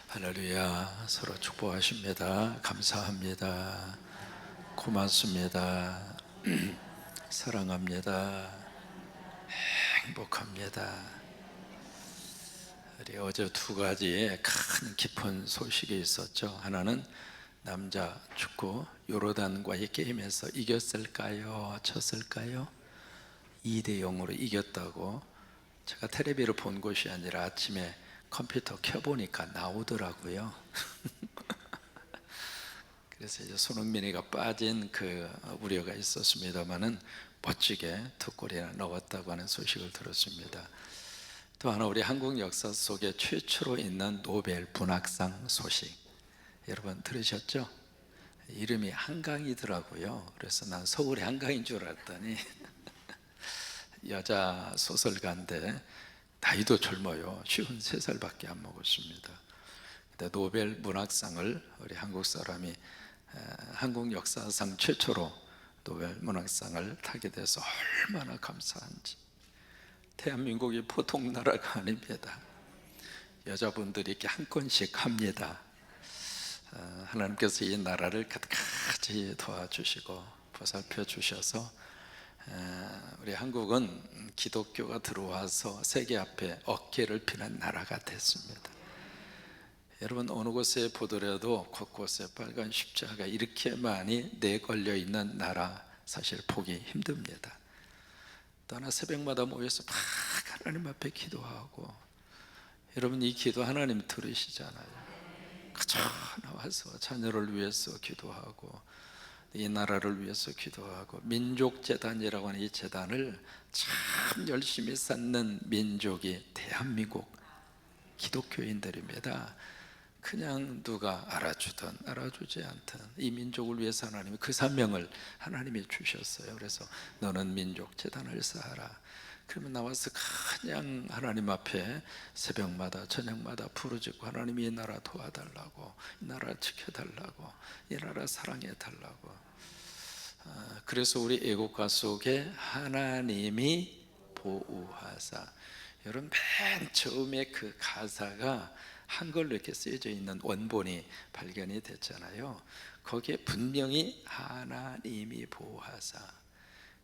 할렐루야. 서로 축복하십니다. 감사합니다. 고맙습니다. 사랑합니다. 행복합니다. 우리 어제 두 가지의 큰 깊은 소식이 있었죠. 하나는 남자 축구 요르단과의 게임에서 이겼을까요? 졌을까요? 2대 0으로 이겼다고. 제가 텔레비를 본 것이 아니라 아침에 컴퓨터 켜보니까 나오더라고요. 그래서 이제 손흥민이가 빠진 그 우려가 있었습니다만은 멋지게 두 골이나 넣었다고 하는 소식을 들었습니다. 또 하나, 우리 한국 역사 속에 최초로 있는 노벨 문학상 소식 여러분 들으셨죠? 이름이 한강이더라고요. 그래서 난 서울의 한강인 줄 알았더니 여자 소설가인데 나이도 젊어요. 53살밖에 안 먹었습니다. 근데 노벨 문학상을 우리 한국 사람이 한국 역사상 최초로 노벨 문학상을 타게 돼서 얼마나 감사한지. 대한민국이 보통 나라가 아닙니다. 여자분들이 이렇게 한 건씩 합니다. 하나님께서 이 나라를 끝까지 도와주시고 보살펴 주셔서 우리 한국은 기독교가 들어와서 세계 앞에 어깨를 피는 나라가 됐습니다. 여러분, 어느 곳에 보더라도 곳곳에 빨간 십자가 이렇게 많이 내걸려 있는 나라 사실 보기 힘듭니다. 또 하나, 새벽마다 모여서 막 하나님 앞에 기도하고, 여러분 이 기도 하나님 들으시잖아요. 그저 나와서 자녀를 위해서 기도하고 이 나라를 위해서 기도하고, 민족재단이라고 하는 이 재단을 참 열심히 쌓는 민족이 대한민국 기독교인들입니다. 그냥 누가 알아주든 알아주지 않든 이 민족을 위해서 하나님이 그 사명을 하나님이 주셨어요. 그래서 너는 민족재단을 쌓아라. 그러면 나와서 그냥 하나님 앞에 새벽마다 저녁마다 부르짖고, 하나님이 이 나라 도와달라고, 이 나라 지켜달라고, 이 나라 사랑해달라고. 그래서 우리 애국가 속에 하나님이 보호하사, 여러분 맨 처음에 그 가사가 한글로 이렇게 쓰여져 있는 원본이 발견이 됐잖아요. 거기에 분명히 하나님이 보호하사.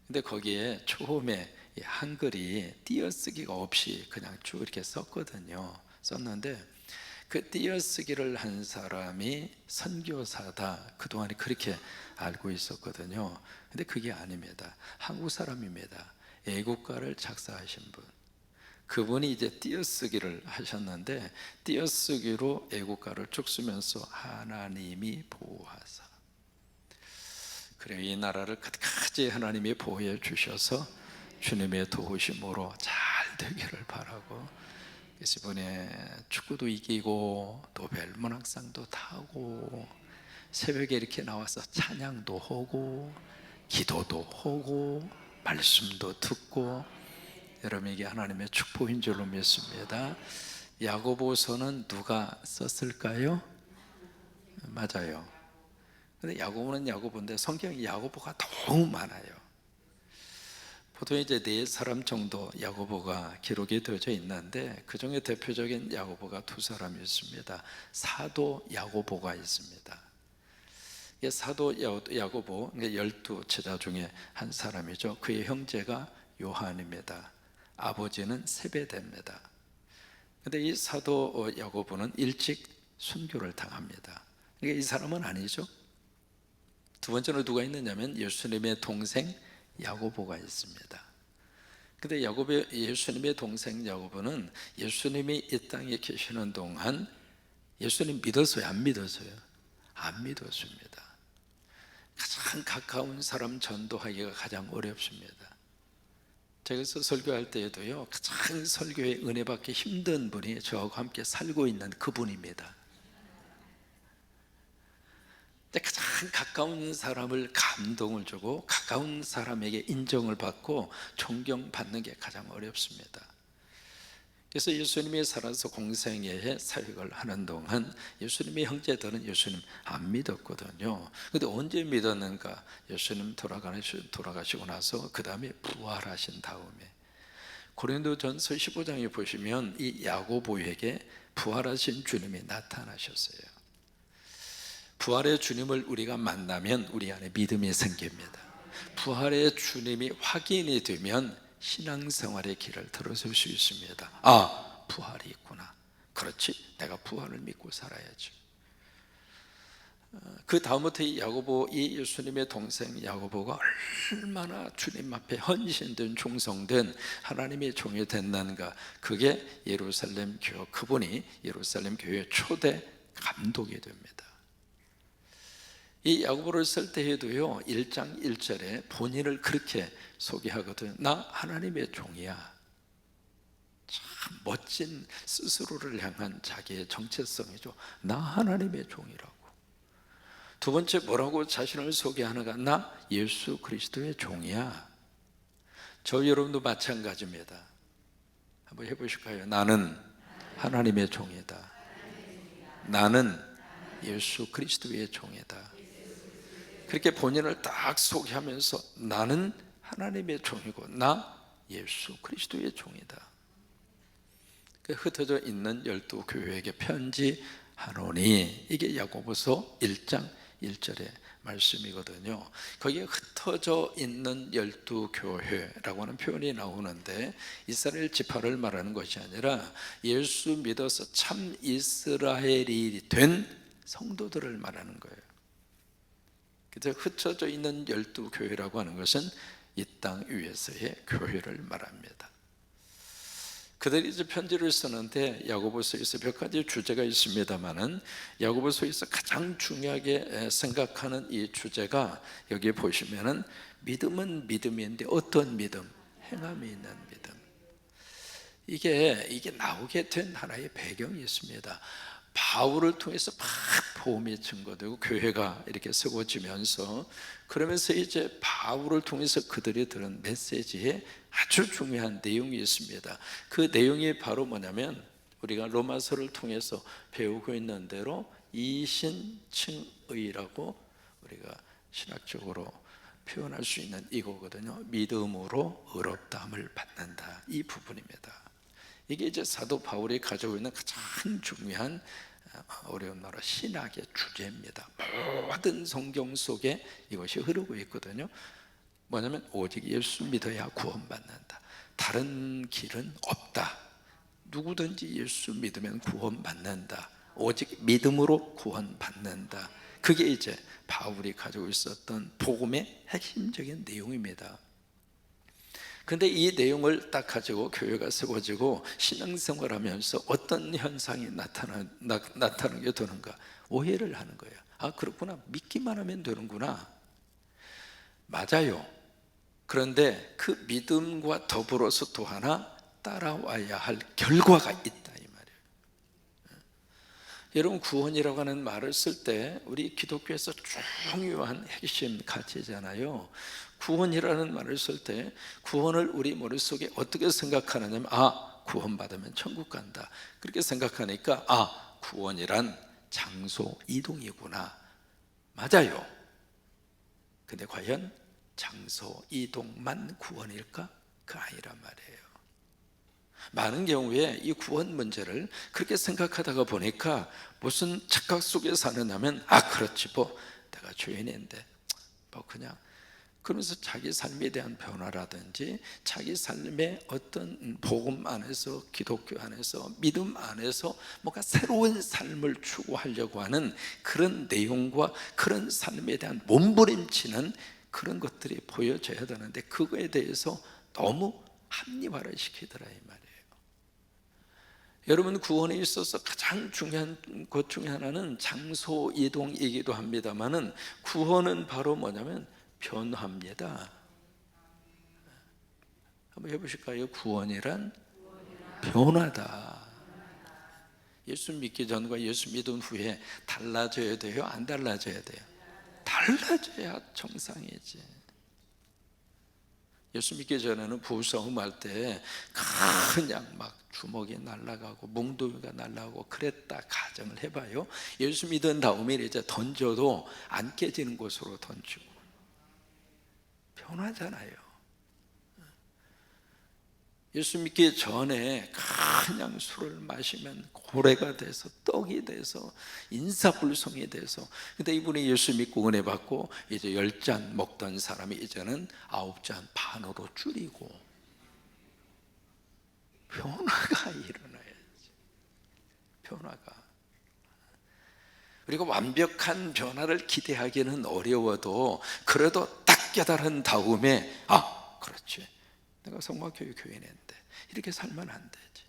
근데 거기에 처음에 이 한글이 띄어쓰기가 없이 그냥 쭉 이렇게 썼거든요. 썼는데 그 띄어쓰기를 한 사람이 선교사다, 그동안에 그렇게 알고 있었거든요. 근데 그게 아닙니다. 한국 사람입니다. 애국가를 작사하신 분, 그분이 이제 띄어쓰기를 하셨는데, 띄어쓰기로 애국가를 쭉 쓰면서 하나님이 보호하사. 그래, 이 나라를 끝까지 하나님이 보호해 주셔서 주님의 도우심으로 잘 되기를 바라고, 그래서 이번에 축구도 이기고 노벨 문학상도 타고 새벽에 이렇게 나와서 찬양도 하고 기도도 하고 말씀도 듣고, 여러분에게 하나님의 축복인 줄로 믿습니다. 야고보서는 누가 썼을까요? 맞아요. 근데 야고보는 야고보인데 성경에 야고보가 너무 많아요. 보통 이제 4사람 정도 야고보가 기록이 되어져 있는데, 그 중에 대표적인 야고보가 2사람이 있습니다. 사도 야고보가 있습니다. 사도 야고보, 12제자 중에 한 사람이죠. 그의 형제가 요한입니다. 아버지는 세베대입니다. 그런데 이 사도 야고보는 일찍 순교를 당합니다. 그러니까 이 사람은 아니죠. 두 번째로 누가 있느냐면 예수님의 동생 야고보가 있습니다. 근데 예수님의 동생 야고보는 예수님이 이 땅에 계시는 동안 예수님 믿었어요? 안 믿었어요? 안 믿었습니다. 가장 가까운 사람 전도하기가 가장 어렵습니다. 제가 설교할 때에도요, 가장 설교에 은혜 받기 힘든 분이 저하고 함께 살고 있는 그분입니다. 가장 가까운 사람을 감동을 주고 가까운 사람에게 인정을 받고 존경받는 게 가장 어렵습니다. 그래서 예수님이 살아서 공생애에 사역을 하는 동안 예수님의 형제들은 예수님 안 믿었거든요. 근데 언제 믿었는가? 예수님 돌아가시고 나서 그 다음에 부활하신 다음에, 고린도전서 15장에 보시면 이 야고보에게 부활하신 주님이 나타나셨어요. 부활의 주님을 우리가 만나면 우리 안에 믿음이 생깁니다. 부활의 주님이 확인이 되면 신앙생활의 길을 들어설 수 있습니다. 아, 부활이 있구나. 그렇지, 내가 부활을 믿고 살아야지. 그 다음부터 이 야고보, 이 예수님의 동생 야고보가 얼마나 주님 앞에 헌신된 충성된 하나님의 종이 됐는가. 그게 예루살렘 교회, 그분이 예루살렘 교회의 초대 감독이 됩니다. 이 야고보를 쓸 때에도요 1장 1절에 본인을 그렇게 소개하거든요. 나 하나님의 종이야. 참 멋진 스스로를 향한 자기의 정체성이죠. 나 하나님의 종이라고. 두 번째 뭐라고 자신을 소개하는가? 나 예수 그리스도의 종이야. 저 여러분도 마찬가지입니다. 한번 해보실까요? 나는 하나님의 종이다. 나는 예수 그리스도의 종이다. 그렇게 본인을 딱 소개하면서 나는 하나님의 종이고 나 예수 그리스도의 종이다. 흩어져 있는 12교회에게 편지하노니, 이게 야고보서 1장 1절의 말씀이거든요. 거기에 흩어져 있는 12교회라고 하는 표현이 나오는데 이스라엘 지파를 말하는 것이 아니라 예수 믿어서 참 이스라엘이 된 성도들을 말하는 거예요. 그래서 흩어져 있는 12교회라고 하는 것은 이 땅 위에서의 교회를 말합니다. 그들이 이제 편지를 쓰는데 야고보서에서 몇 가지 주제가 있습니다만은 야고보서에서 가장 중요하게 생각하는 이 주제가 여기 보시면은 믿음은 믿음인데 어떤 믿음? 행함이 있는 믿음. 이게 나오게 된 하나의 배경이 있습니다. 바울을 통해서 막 복음이 증거되고 교회가 이렇게 세워지면서, 그러면서 이제 바울을 통해서 그들이 들은 메시지에 아주 중요한 내용이 있습니다. 그 내용이 바로 뭐냐면 우리가 로마서를 통해서 배우고 있는 대로 이신칭의라고 우리가 신학적으로 표현할 수 있는 이거거든요. 믿음으로 의롭다함을 받는다, 이 부분입니다. 이게 이제 사도 바울이 가지고 있는 가장 중요한 어려운 말로 신학의 주제입니다. 모든 성경 속에 이것이 흐르고 있거든요. 뭐냐면 오직 예수 믿어야 구원받는다. 다른 길은 없다. 누구든지 예수 믿으면 구원받는다. 오직 믿음으로 구원받는다. 그게 이제 바울이 가지고 있었던 복음의 핵심적인 내용입니다. 근데 이 내용을 딱 가지고 교회가 세워지고 신앙생활하면서 어떤 현상이 나타나게 되는가? 오해를 하는 거예요. 아, 그렇구나, 믿기만 하면 되는구나. 맞아요. 그런데 그 믿음과 더불어서 또 하나 따라와야 할 결과가 있다, 이 말이에요. 여러분, 구원이라고 하는 말을 쓸 때 우리 기독교에서 중요한 핵심 가치잖아요. 구원이라는 말을 쓸 때 구원을 우리 머릿속에 어떻게 생각하느냐면, 아, 구원받으면 천국 간다, 그렇게 생각하니까 아, 구원이란 장소 이동이구나. 맞아요. 근데 과연 장소 이동만 구원일까? 그 아니란 말이에요. 많은 경우에 이 구원 문제를 그렇게 생각하다가 보니까 무슨 착각 속에 사느냐면, 아, 그렇지, 뭐 내가 죄인인데 뭐 그냥, 그러면서 자기 삶에 대한 변화라든지 자기 삶의 어떤 복음 안에서, 기독교 안에서, 믿음 안에서 뭔가 새로운 삶을 추구하려고 하는 그런 내용과 그런 삶에 대한 몸부림치는 그런 것들이 보여져야 되는데, 그거에 대해서 너무 합리화를 시키더라, 이 말이에요. 여러분, 구원에 있어서 가장 중요한 것 중에 하나는 장소 이동이기도 합니다만은, 구원은 바로 뭐냐면 변화입니다. 한번 해보실까요? 구원이란 변화다. 예수 믿기 전과 예수 믿은 후에 달라져야 돼요? 안 달라져야 돼요? 달라져야 정상이지. 예수 믿기 전에는 부부싸움 할 때 그냥 막 주먹이 날아가고 몽둥이가 날아가고 그랬다 가정을 해봐요. 예수 믿은 다음에 이제 던져도 안 깨지는 곳으로 던지고. 변하잖아요. 예수 믿기 전에 그냥 술을 마시면 고래가 돼서 떡이 돼서 인사불성이 돼서, 근데 이분이 예수 믿고 은혜 받고 이제 10잔 먹던 사람이 이제는 9잔 반으로 줄이고, 변화가 일어나야지. 변화가. 우리가 완벽한 변화를 기대하기는 어려워도 그래도 딱 깨달은 다음에 그렇지, 내가 성막교회 교인인데 이렇게 살면 안 되지.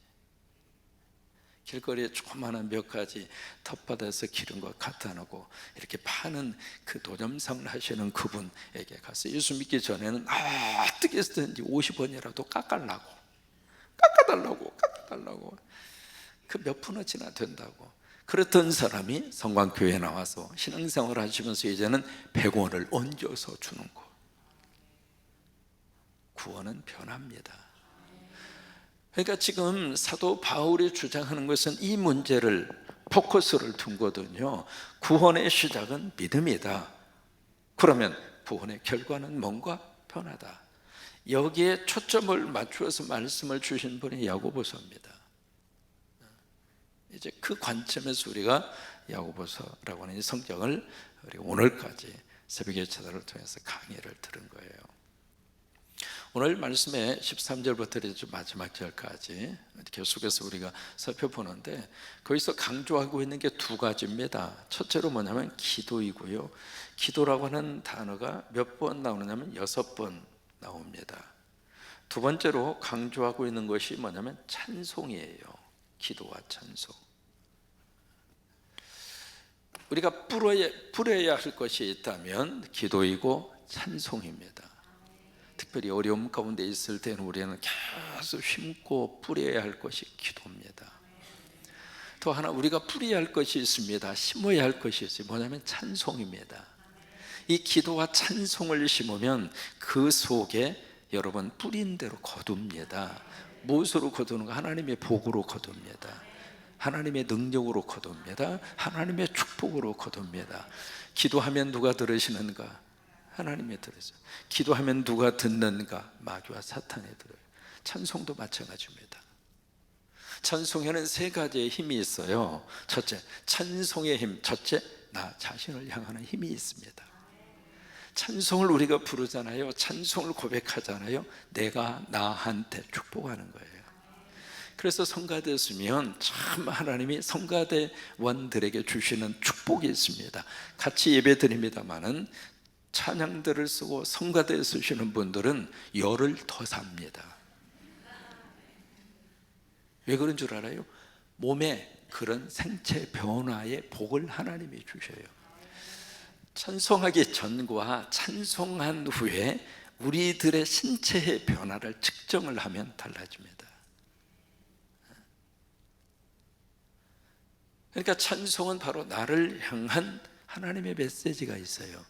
길거리에 조그마한 몇 가지 텃밭에서 기른 것 갖다 놓고 이렇게 파는 그 도점상을 하시는 그분에게 가서 예수 믿기 전에는 어떻게 해서든지 50원이라도 깎아달라고 그 몇 푼어치나 된다고 그랬던 사람이 성광교회에 나와서 신앙생활을 하시면서 이제는 100원을 얹어서 주는 거. 구원은 변합니다. 그러니까 지금 사도 바울이 주장하는 것은 이 문제를 포커스를 둔 거거든요. 구원의 시작은 믿음이다. 그러면 구원의 결과는 뭔가? 변하다. 여기에 초점을 맞추어서 말씀을 주신 분이 야고보서입니다. 이제 그 관점에서 우리가 야고보서라고 하는 이 성경을 우리가 오늘까지 새벽의 차도를 통해서 강의를 들은 거예요. 오늘 말씀의 13절부터 마지막 절까지 계속해서 우리가 살펴보는데, 거기서 강조하고 있는 게 두 가지입니다. 첫째로 뭐냐면 기도이고요. 기도라고 하는 단어가 몇 번 나오느냐면 6번 나옵니다. 두 번째로 강조하고 있는 것이 뭐냐면 찬송이에요. 기도와 찬송. 우리가 뿌려야 할 것이 있다면 기도이고 찬송입니다. 특별히 어려움 가운데 있을 때는 우리는 계속 심고 뿌려야 할 것이 기도입니다. 또 하나 우리가 뿌려야 할 것이 있습니다. 심어야 할 것이 있어요. 뭐냐면 찬송입니다. 이 기도와 찬송을 심으면 그 속에 여러분 뿌린 대로 거둡니다. 무엇으로 거두는가? 하나님의 복으로 거둡니다. 하나님의 능력으로 거둡니다. 하나님의 축복으로 거둡니다. 기도하면 누가 들으시는가? 하나님이 들으세요. 기도하면 누가 듣는가? 마귀와 사탄이 들어요. 찬송도 마찬가지입니다. 찬송에는 세 가지의 힘이 있어요. 첫째, 찬송의 힘. 첫째, 나 자신을 향하는 힘이 있습니다. 찬송을 우리가 부르잖아요. 찬송을 고백하잖아요. 내가 나한테 축복하는 거예요. 그래서 성가대였으면 참 하나님이 성가대원들에게 주시는 축복이 있습니다. 같이 예배 드립니다마는 찬양들을 쓰고 성가대에 쓰시는 분들은 열을 더 삽니다. 왜 그런 줄 알아요? 몸에 그런 생체 변화의 복을 하나님이 주셔요. 찬송하기 전과 찬송한 후에 우리들의 신체의 변화를 측정을 하면 달라집니다. 그러니까 찬송은 바로 나를 향한 하나님의 메시지가 있어요.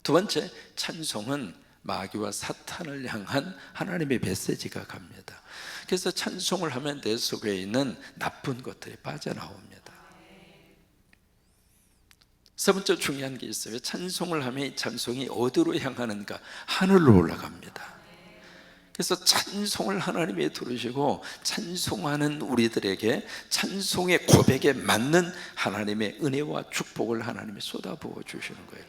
두 번째, 찬송은 마귀와 사탄을 향한 하나님의 메시지가 갑니다. 그래서 찬송을 하면 내 속에 있는 나쁜 것들이 빠져나옵니다. 세 번째 중요한 게 있어요. 찬송을 하면 이 찬송이 어디로 향하는가? 하늘로 올라갑니다. 그래서 찬송을 하나님이 들으시고 찬송하는 우리들에게 찬송의 고백에 맞는 하나님의 은혜와 축복을 하나님이 쏟아부어 주시는 거예요.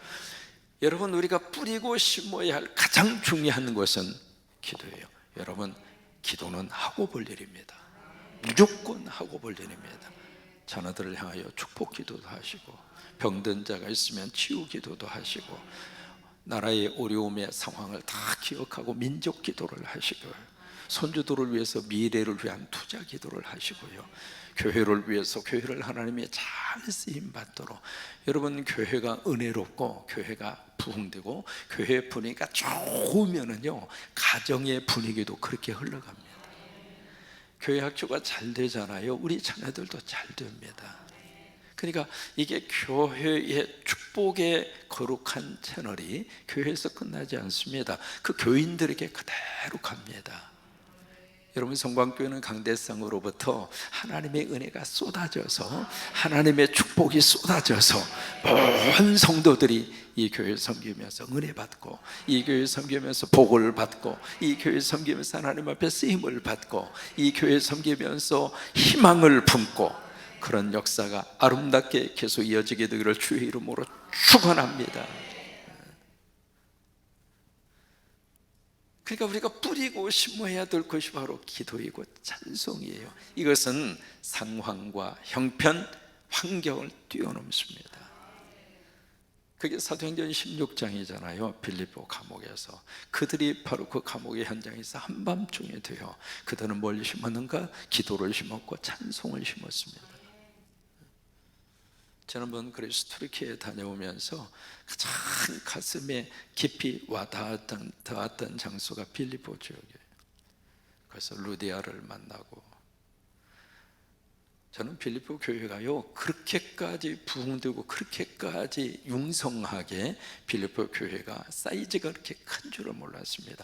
여러분, 우리가 뿌리고 심어야 할 가장 중요한 것은 기도예요. 여러분, 기도는 하고 볼 일입니다. 무조건 하고 볼 일입니다. 자녀들을 향하여 축복 기도도 하시고, 병든 자가 있으면 치유 기도도 하시고, 나라의 어려움의 상황을 다 기억하고 민족 기도를 하시고요, 손주들을 위해서 미래를 위한 투자 기도를 하시고요, 교회를 위해서 교회를 하나님의 잘 쓰임 받도록. 여러분, 교회가 은혜롭고 교회가 부흥되고 교회 분위기가 좋으면은요, 가정의 분위기도 그렇게 흘러갑니다. 교회 학교가 잘 되잖아요. 우리 자녀들도 잘 됩니다. 그러니까 이게 교회의 축복의 거룩한 채널이 교회에서 끝나지 않습니다. 그 교인들에게 그대로 갑니다. 여러분, 성광교회는 강대상으로부터 하나님의 은혜가 쏟아져서, 하나님의 축복이 쏟아져서 온 성도들이 이 교회 섬기면서 은혜 받고, 이 교회 섬기면서 복을 받고, 이 교회 섬기면서 하나님 앞에 쓰임을 받고, 이 교회 섬기면서 희망을 품고, 그런 역사가 아름답게 계속 이어지게 되기를 주의 이름으로 축원합니다. 그러니까 우리가 뿌리고 심어야 될 것이 바로 기도이고 찬송이에요. 이것은 상황과 형편, 환경을 뛰어넘습니다. 그게 사도행전 16장이잖아요. 빌립보 감옥에서 그들이 바로 그 감옥의 현장에서 한밤중에 되어 그들은 뭘 심었는가? 기도를 심었고 찬송을 심었습니다. 지난번 그리스 투르키에 다녀오면서 가장 가슴에 깊이 와닿았던 장소가 빌립보 지역이에요. 그래서 루디아를 만나고, 저는 빌립보 교회가요 그렇게까지 부흥되고 그렇게까지 융성하게 빌립보 교회가 사이즈가 그렇게 큰 줄을 몰랐습니다.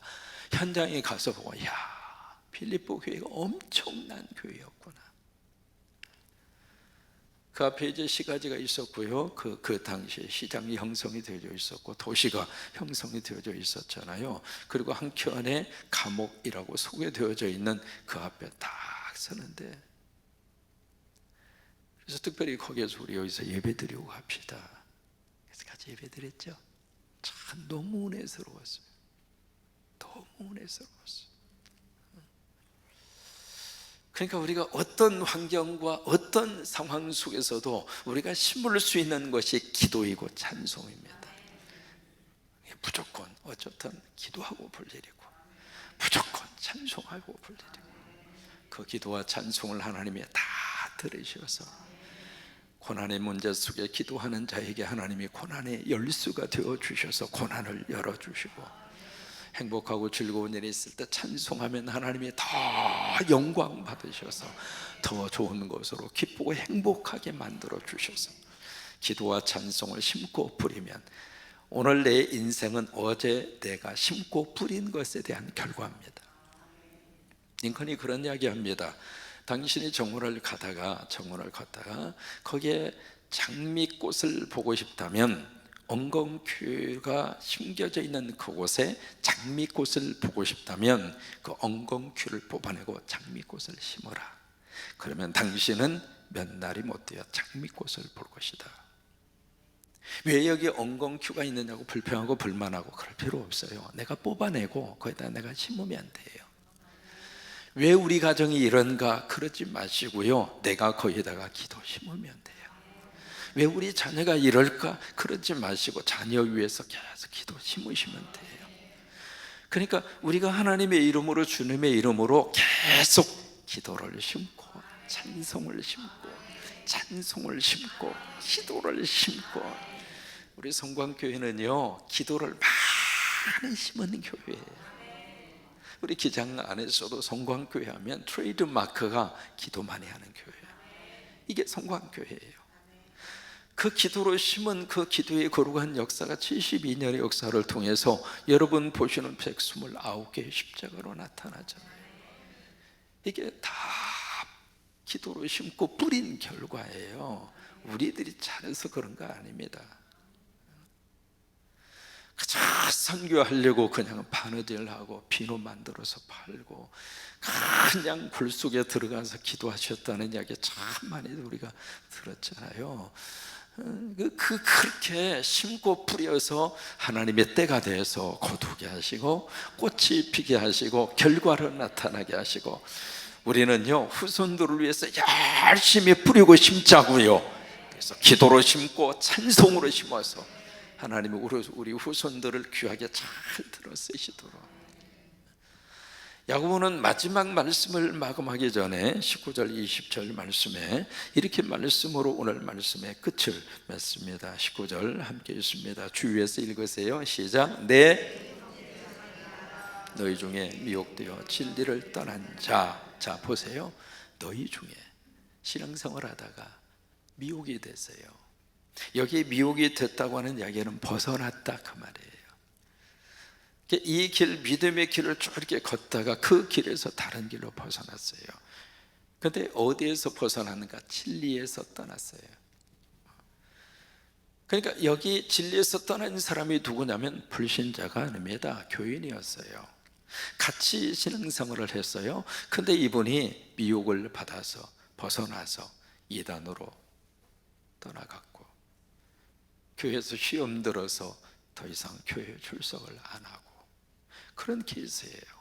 현장에 가서 보고, 야, 빌립보 교회가 엄청난 교회였구나. 그 앞에 이제 시가지가 있었고요. 그 당시에 시장이 형성이 되어져 있었고 도시가 형성이 되어져 있었잖아요. 그리고 한켠에 감옥이라고 소개되어져 있는 그 앞에 딱 서는데, 그래서 특별히 거기에서 우리 여기서 예배드리고 갑시다. 그래서 같이 예배드렸죠. 참 너무 은혜스러웠어요. 너무 은혜스러웠어요. 그러니까 우리가 어떤 환경과 어떤 상황 속에서도 우리가 심을 수 있는 것이 기도이고 찬송입니다. 무조건 어쨌든 기도하고 볼 일이고, 무조건 찬송하고 볼 일이고, 그 기도와 찬송을 하나님이 다 들으셔서 고난의 문제 속에 기도하는 자에게 하나님이 고난의 열수가 되어 주셔서 고난을 열어주시고, 행복하고 즐거운 일이 있을 때 찬송하면 하나님이 더 영광 받으셔서 더 좋은 것으로 기쁘고 행복하게 만들어 주셔서, 기도와 찬송을 심고 뿌리면 오늘 내 인생은 어제 내가 심고 뿌린 것에 대한 결과입니다. 링컨이 그런 이야기합니다. 당신이 정원을 걷다가 거기에 장미꽃을 보고 싶다면, 엉겅퀴가 심겨져 있는 그곳에 장미꽃을 보고 싶다면 그 엉겅퀴를 뽑아내고 장미꽃을 심어라. 그러면 당신은 몇 날이 못 되어 장미꽃을 볼 것이다. 왜 여기 엉겅퀴가 있느냐고 불평하고 불만하고 그럴 필요 없어요. 내가 뽑아내고 거기다 내가 심으면 돼요. 왜 우리 가정이 이런가 그러지 마시고요, 내가 거기다가 기도 심으면 돼요. 왜 우리 자녀가 이럴까 그러지 마시고 자녀 위해서 계속 기도 심으시면 돼요. 그러니까 우리가 하나님의 이름으로, 주님의 이름으로 계속 기도를 심고 찬송을 심고 찬송을 심고 기도를 심고, 우리 성광교회는요 기도를 많이 심은 교회예요. 우리 기장 안에서도 성광교회 하면 트레이드 마크가 기도 많이 하는 교회예요. 이게 성광교회예요. 그 기도로 심은 그 기도의 거룩한 역사가 72년의 역사를 통해서 여러분 보시는 129개의 십자가로 나타나잖아요. 이게 다 기도로 심고 뿌린 결과예요. 우리들이 잘해서 그런 거 아닙니다. 그저 선교하려고 그냥 바느질하고 비누 만들어서 팔고 그냥 굴 속에 들어가서 기도하셨다는 이야기 참 많이 우리가 들었잖아요. 그렇게 심고 뿌려서 하나님의 때가 돼서 거두게 하시고 꽃이 피게 하시고 결과를 나타나게 하시고, 우리는요 후손들을 위해서 열심히 뿌리고 심자고요. 그래서 기도로 심고 찬송으로 심어서 하나님이 우리 후손들을 귀하게 잘 들어 쓰시도록. 야고보는 마지막 말씀을 마감하기 전에 19절 20절 말씀에 이렇게 말씀으로 오늘 말씀의 끝을 맺습니다. 19절 함께 읽습니다. 주위에서 읽으세요. 시작. 내 너희 중에 미혹되어 진리를 떠난 자 보세요. 너희 중에 신앙생활 하다가 미혹이 됐어요. 여기 미혹이 됐다고 하는 이야기는 벗어났다 그 말이에요. 이 길, 믿음의 길을 쭉 이렇게 걷다가 그 길에서 다른 길로 벗어났어요. 그런데 어디에서 벗어났는가? 진리에서 떠났어요. 그러니까 여기 진리에서 떠난 사람이 누구냐면 불신자가 아닙니다. 교인이었어요. 같이 신앙생활을 했어요. 근데 이분이 미혹을 받아서 벗어나서 이단으로 떠나갔고, 교회에서 시험 들어서 더 이상 교회 출석을 안 하고, 그런 케이스예요.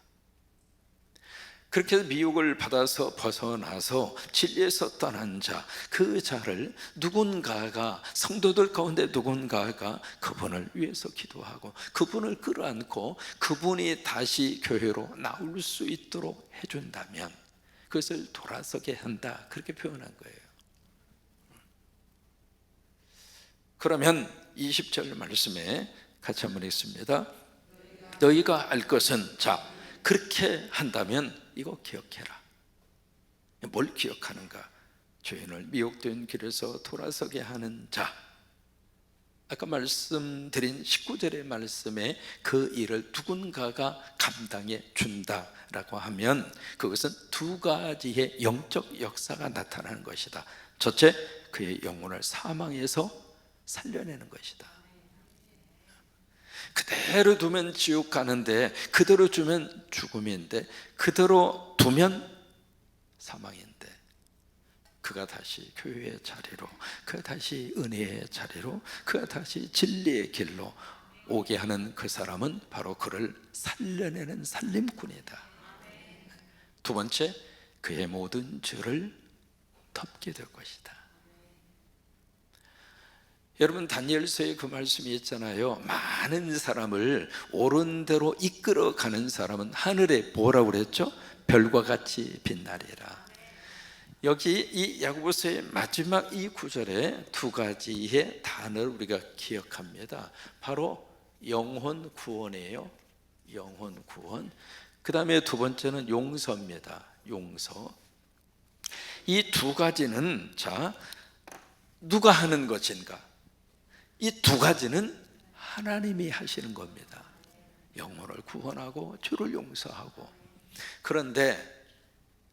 그렇게 해서 미혹을 받아서 벗어나서 진리에서 떠난 자, 그 자를 누군가가, 성도들 가운데 누군가가 그분을 위해서 기도하고 그분을 끌어안고 그분이 다시 교회로 나올 수 있도록 해준다면 그것을 돌아서게 한다, 그렇게 표현한 거예요. 그러면 20절 말씀에 같이 한번 읽습니다. 너희가 알 것은, 자, 그렇게 한다면 이거 기억해라. 뭘 기억하는가? 죄인을 미혹된 길에서 돌아서게 하는 자. 아까 말씀드린 19절의 말씀에 그 일을 누군가가 감당해 준다라고 하면 그것은 두 가지의 영적 역사가 나타나는 것이다. 첫째, 그의 영혼을 사망에서 살려내는 것이다. 그대로 두면 지옥 가는데, 그대로 두면 죽음인데, 그대로 두면 사망인데, 그가 다시 교회의 자리로, 그가 다시 은혜의 자리로, 그가 다시 진리의 길로 오게 하는 그 사람은 바로 그를 살려내는 살림꾼이다. 두 번째, 그의 모든 죄를 덮게 될 것이다. 여러분, 다니엘서에 그 말씀이 있잖아요. 많은 사람을 옳은 대로 이끌어가는 사람은 하늘에 뭐라고 그랬죠? 별과 같이 빛나리라. 여기 이 야고보서의 마지막 이 구절에 두 가지의 단어를 우리가 기억합니다. 바로 영혼 구원이에요. 영혼 구원. 그 다음에 두 번째는 용서입니다. 용서. 이 두 가지는, 자, 누가 하는 것인가? 이 두 가지는 하나님이 하시는 겁니다. 영혼을 구원하고 죄를 용서하고. 그런데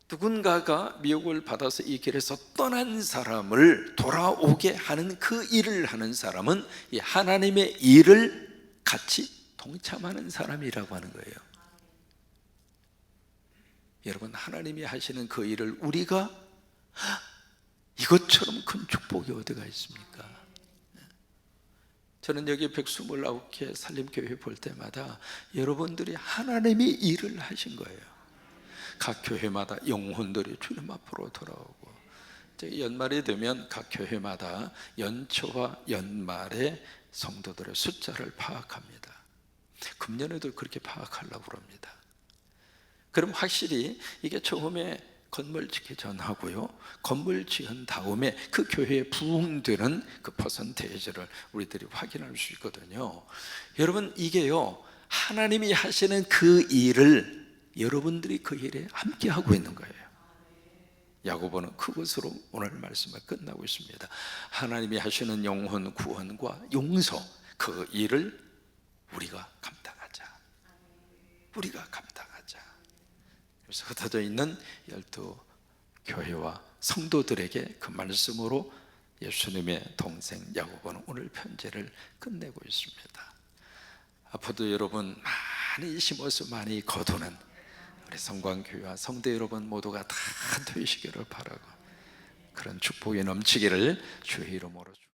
누군가가 미혹을 받아서 이 길에서 떠난 사람을 돌아오게 하는 그 일을 하는 사람은 이 하나님의 일을 같이 동참하는 사람이라고 하는 거예요. 여러분, 하나님이 하시는 그 일을 우리가 이것처럼 큰 축복이 어디가 있습니까? 저는 여기 129개 살림교회 볼 때마다 여러분들이 하나님이 일을 하신 거예요. 각 교회마다 영혼들이 주님 앞으로 돌아오고, 연말이 되면 각 교회마다 연초와 연말에 성도들의 숫자를 파악합니다. 금년에도 그렇게 파악하려고 합니다. 그럼 확실히 이게 처음에 건물 짓기 전하고요, 건물 지은 다음에 그 교회에 부응되는 그 퍼센테이지를 우리들이 확인할 수 있거든요. 여러분, 이게요, 하나님이 하시는 그 일을 여러분들이 그 일에 함께 하고 있는 거예요. 야고보는 그것으로 오늘 말씀을 끝나고 있습니다. 하나님이 하시는 영혼 구원과 용서, 그 일을 우리가 감당하자. 우리가 감당하자. 그래서 흩어져 있는 12교회와 성도들에게 그 말씀으로 예수님의 동생 야고보는 오늘 편지를 끝내고 있습니다. 앞으로도 여러분 많이 심어서 많이 거두는 우리 성광교회와 성도 여러분 모두가 다 되시기를 바라고, 그런 축복이 넘치기를 주의 이름으로